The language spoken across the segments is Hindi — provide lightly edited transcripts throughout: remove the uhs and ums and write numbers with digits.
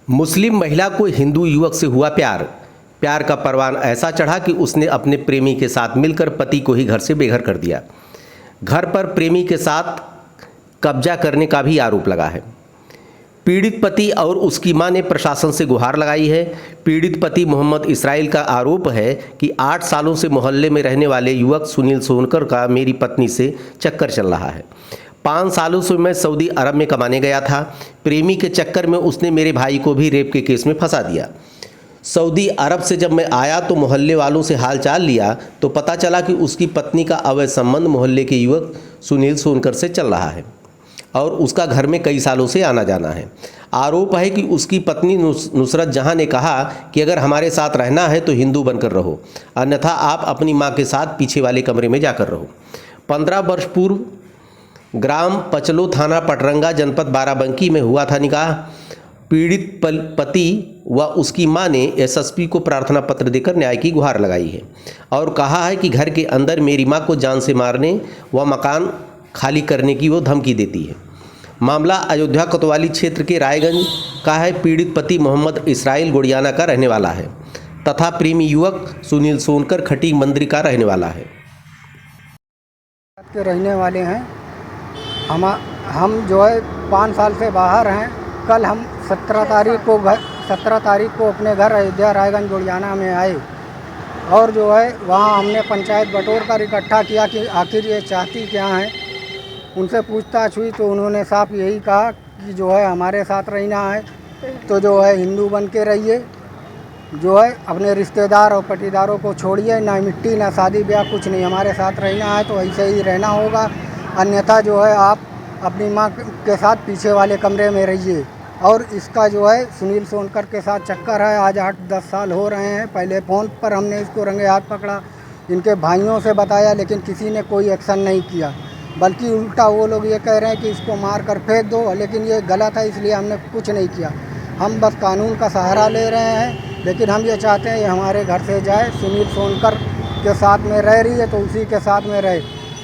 मुस्लिम महिला को हिंदू युवक से हुआ प्यार। प्यार का परवान ऐसा चढ़ा कि उसने अपने प्रेमी के साथ मिलकर पति को ही घर से बेघर कर दिया। घर पर प्रेमी के साथ कब्जा करने का भी आरोप लगा है। पीड़ित पति और उसकी मां ने प्रशासन से गुहार लगाई है। पीड़ित पति मोहम्मद इसराइल का आरोप है कि 8 सालों से मोहल्ले में रहने वाले युवक सुनील सोनकर का मेरी पत्नी से चक्कर चल रहा है। 5 सालों से मैं सऊदी अरब में कमाने गया था। प्रेमी के चक्कर में उसने मेरे भाई को भी रेप के केस में फंसा दिया। सऊदी अरब से जब मैं आया तो मोहल्ले वालों से हालचाल लिया तो पता चला कि उसकी पत्नी का अवैध संबंध मोहल्ले के युवक सुनील सोनकर से चल रहा है और उसका घर में कई सालों से आना जाना है। आरोप है कि उसकी पत्नी नुसरत जहां ने कहा कि अगर हमारे साथ रहना है तो हिंदू बनकर रहो, अन्यथा आप अपनी मां के साथ पीछे वाले कमरे में जाकर रहो। 15 वर्ष पूर्व ग्राम पचलो, थाना पटरंगा, जनपद बाराबंकी में हुआ था निकाह। पीड़ित पति व उसकी मां ने एसएसपी को प्रार्थना पत्र देकर न्याय की गुहार लगाई है और कहा है कि घर के अंदर मेरी मां को जान से मारने व मकान खाली करने की वो धमकी देती है। मामला अयोध्या कोतवाली क्षेत्र के रायगंज का है। पीड़ित पति मोहम्मद इसराइल गुड़ियाना का रहने वाला है तथा प्रेमी युवक सुनील सोनकर खटी मंदिर का रहने वाला है। के रहने वाले हैं। हम जो है 5 साल से बाहर हैं। कल हम 17 तारीख को अपने घर अयोध्या रायगंज गुड़ियाना में आए और जो है वहाँ हमने पंचायत बटोर कर इकट्ठा किया कि आखिर ये चाहती क्या हैं। उनसे पूछताछ हुई तो उन्होंने साफ यही कहा कि जो है हमारे साथ रहना है तो जो है हिंदू बन के रहिए, जो है अपने रिश्तेदार और पटीदारों को छोड़िए, ना मिट्टी ना शादी ब्याह कुछ नहीं, हमारे साथ रहना है तो ऐसे ही रहना होगा, अन्यथा जो है आप अपनी मां के साथ पीछे वाले कमरे में रहिए। और इसका जो है सुनील सोनकर के साथ चक्कर है। आज 8-10 साल हो रहे हैं। पहले फ़ोन पर हमने इसको रंगे हाथ पकड़ा, इनके भाइयों से बताया, लेकिन किसी ने कोई एक्शन नहीं किया, बल्कि उल्टा वो लोग ये कह रहे हैं कि इसको मार कर फेंक दो, लेकिन ये गलत है, इसलिए हमने कुछ नहीं किया। हम बस कानून का सहारा ले रहे हैं, लेकिन हम ये चाहते हैं ये हमारे घर से जाए। सुनील सोनकर के साथ में रह रही है तो उसी के साथ में रहे।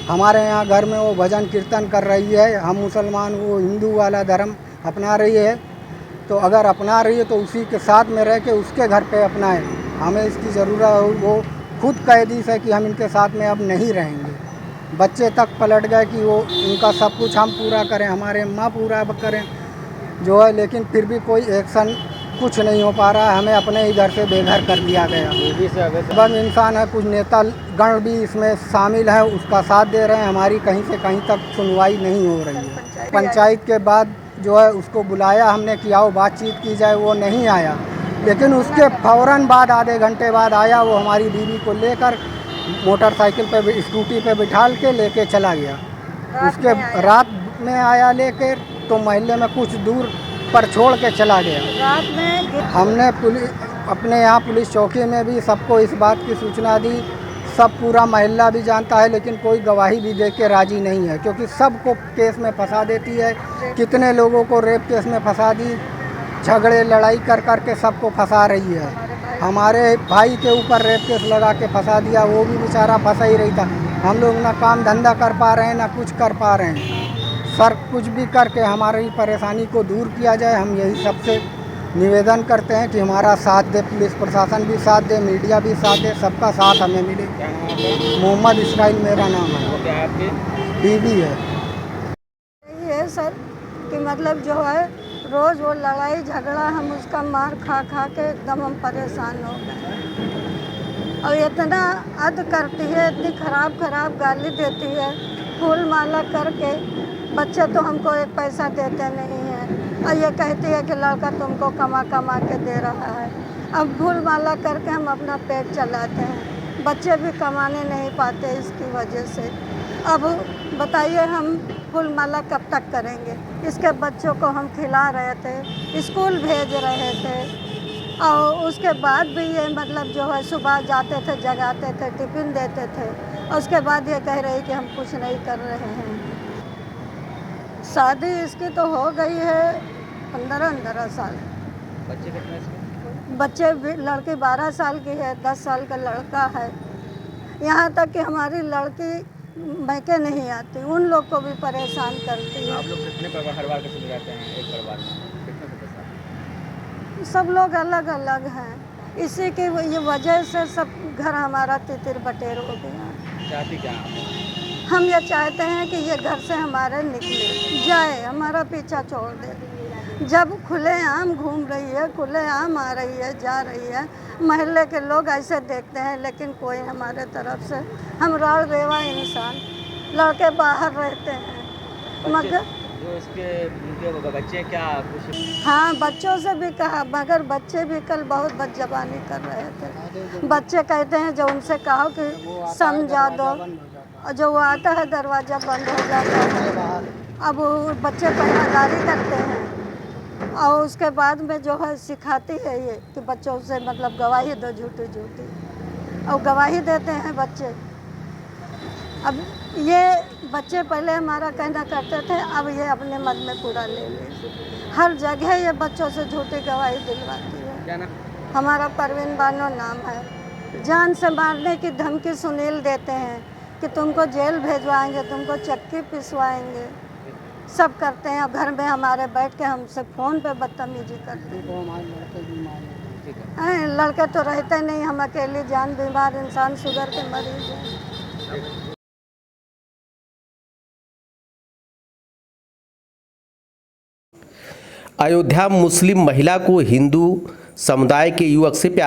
हमारे यहाँ घर में वो भजन कीर्तन कर रही है, हम मुसलमान, वो हिंदू वाला धर्म अपना रही है, तो अगर अपना रही है तो उसी के साथ में रह के उसके घर पे अपनाएं। हमें इसकी ज़रूरत है। वो खुद कह दी है कि हम इनके साथ में अब नहीं रहेंगे। बच्चे तक पलट गए कि वो उनका सब कुछ हम पूरा करें, हमारे माँ पूरा करें जो है, लेकिन फिर भी कोई एक्शन कुछ नहीं हो पा रहा है। हमें अपने ही घर से बेघर कर दिया गया। बम इंसान है, कुछ नेता गण भी इसमें शामिल है, उसका साथ दे रहे हैं। हमारी कहीं से कहीं तक सुनवाई नहीं हो रही है। पंचायत के बाद जो है उसको बुलाया हमने कि आओ बातचीत की जाए, वो नहीं आया, लेकिन उसके फ़ौरन बाद आधे घंटे बाद आया। वो हमारी बीवी को लेकर मोटरसाइकिल पे, स्कूटी पे बिठाल के लेके चला गया। उसके रात में आया लेकर तो मोहल्ले में कुछ दूर पर छोड़ के चला गया। रात में हमने अपने यहाँ पुलिस चौकी में भी सबको इस बात की सूचना दी। सब पूरा मोहल्ला भी जानता है, लेकिन कोई गवाही भी दे के राजी नहीं है, क्योंकि सबको केस में फंसा देती है। कितने लोगों को रेप केस में फंसा दी, झगड़े लड़ाई कर कर के सबको फंसा रही है। हमारे भाई के ऊपर रेप केस लगा के फंसा दिया, वो भी बेचारा फंसा ही रही था। हम लोग ना काम धंधा कर पा रहे हैं, ना कुछ कर पा रहे हैं। सर कुछ भी करके हमारी परेशानी को दूर किया जाए, हम यही सबसे निवेदन करते हैं कि हमारा साथ दे, पुलिस प्रशासन भी साथ दे, मीडिया भी साथ दे, सबका साथ हमें मिले। मोहम्मद इसराइल मेरा नाम है, बीवी है। यही है सर कि मतलब जो है रोज़ वो लड़ाई झगड़ा, हम उसका मार खा खा के एकदम हम परेशान हो गए। और इतना अद करती है, इतनी खराब गाली देती है, फूल माला करके। बच्चे तो हमको एक पैसा देते नहीं हैं और ये कहती है कि लड़का तुमको कमा कमा के दे रहा है। अब फूल माला करके हम अपना पेट चलाते हैं, बच्चे भी कमाने नहीं पाते इसकी वजह से। अब बताइए हम फूल माला कब तक करेंगे। इसके बच्चों को हम खिला रहे थे, स्कूल भेज रहे थे, और उसके बाद भी ये मतलब जो है सुबह जाते थे, जगाते थे, टिफ़िन देते थे, और उसके बाद ये कह रही कि हम कुछ नहीं कर रहे हैं। शादी इसकी तो हो गई है 15 साल। बच्चे कितने इसके? बच्चे लड़की 12 साल की है, 10 साल का लड़का है। यहाँ तक कि हमारी लड़की मैके नहीं आती, उन लोग को भी परेशान करती है। आप लोग कितने परिवार हर बार कैसे रहते हैं? एक परिवार में कितने सदस्य? सब लोग अलग अलग हैं, इसी की ये वजह से सब घर हमारा तितिर बटेर हो गया। चाहती क्या आप? हम ये चाहते हैं कि ये घर से हमारे निकले जाए, हमारा पीछा छोड़ दे। जब खुलेआम घूम रही है, खुलेआम आ रही है, जा रही है, महल्ले के लोग ऐसे देखते हैं, लेकिन कोई हमारे तरफ से, हम राड़ बेवा इंसान, लड़के बाहर रहते हैं मगर जो इसके उनके बच्चे क्या कुछ? हाँ, बच्चों से भी कहा, मगर बच्चे भी कल बहुत बदजबानी कर रहे थे। बच्चे कहते हैं जो उनसे कहो कि समझा दो, और जो वो आता है दरवाज़ा बंद हो जाता है। अब वो बच्चे पहरेदारी करते हैं और उसके बाद में जो है सिखाती है ये कि बच्चों से मतलब गवाही दो झूठी झूठी, और गवाही देते हैं बच्चे। अब ये बच्चे पहले हमारा कहना करते थे, अब ये अपने मन में पूरा ले ले, हर जगह ये बच्चों से झूठी गवाही दिलवाती है। क्या नाम? हमारा परवीन बानो नाम है। जान से मारने की धमकी सुनील देते हैं कि तुमको जेल भेजवाएंगे, तुमको चक्की पिसवाएंगे, सब करते हैं। अब घर में हमारे बैठ के हमसे फ़ोन पे बदतमीजी करते हैं। लड़के तो रहते नहीं, हम अकेली जान बीमार इंसान, शुगर के मरीज हैं। अयोध्या मुस्लिम महिला को हिंदू समुदाय के युवक से प्यार